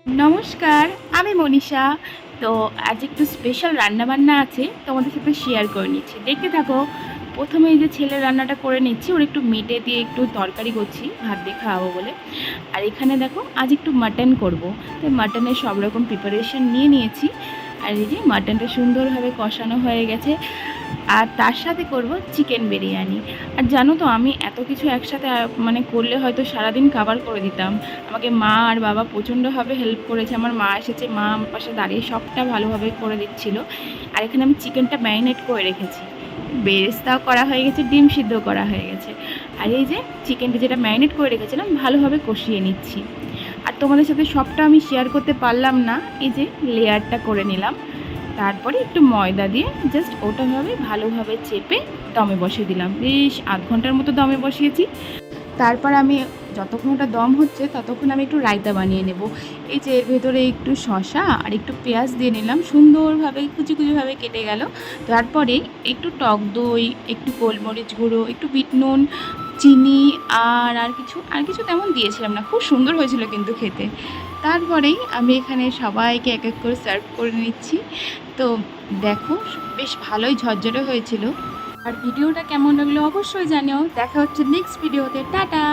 নমস্কার, আমি মনীষা। তো আজ একটু স্পেশাল রান্নাবান্না আছে, তোমাদের সাথে শেয়ার করে নিচ্ছি। দেখতে থাকো। প্রথমে এই যে ছেলের রান্নাটা করে নিচ্ছি, ওর একটু মেটে দিয়ে একটু তরকারি করছি, ভাত দিয়ে খাওয়াবো বলে। আর এখানে দেখো আজ একটু মাটন করব, তাই মাটনের সব রকম প্রিপারেশন নিয়ে নিয়েছি। আর এই যে মাটনটা সুন্দরভাবে কষানো হয়ে গেছে। আর তার সাথে করব চিকেন বিরিয়ানি। আর জানো তো আমি এত কিছু একসাথে মানে করলে হয়তো সারাদিন কাভার করে দিতাম। আমাকে মা আর বাবা প্রচণ্ডভাবে হেল্প করেছে। আমার মা এসেছে, মা আমার পাশে দাঁড়িয়ে সবটা ভালোভাবে করে দিচ্ছিল। আর এখানে আমি চিকেনটা ম্যারিনেট করে রেখেছি, বেরেস্তাও করা হয়ে গেছে, ডিম সিদ্ধ করা হয়ে গেছে। আর এই যে চিকেনটা যেটা ম্যারিনেট করে রেখেছিলাম ভালোভাবে কষিয়ে নিচ্ছি। আর তোমাদের সাথে সবটা আমি শেয়ার করতে পারলাম না, এই যে লেয়ারটা করে নিলাম। তারপরে একটু ময়দা দিয়ে জাস্ট ওটাভাবে ভালোভাবে চেপে দমে বসিয়ে দিলাম। বেশ আধ ঘন্টার মতো দমে বসিয়েছি। তারপর আমি যতক্ষণ ওটা দম হচ্ছে ততক্ষণ আমি একটু রায়তা বানিয়ে নেব। এই যে এর ভেতরে একটু শসা আর একটু পেঁয়াজ দিয়ে নিলাম, সুন্দরভাবে কুচি কুচিভাবে কেটে গেল। তারপরে একটু টক দই, একটু গোলমরিচ গুঁড়ো, একটু বিট নুন, চিনি আর কিছু তেমন দিয়েছিলাম না। খুব সুন্দর হয়েছিল কিন্তু খেতে। তারপরেই আমি এখানে সবাইকে এক এক করে সার্ভ করে নিচ্ছি। তো দেখো, বেশ ভালোই ঝরঝরে হয়েছিল। আর ভিডিওটা কেমন লাগলো অবশ্যই জানিও। দেখা হচ্ছে নেক্সট ভিডিওতে। টাটা।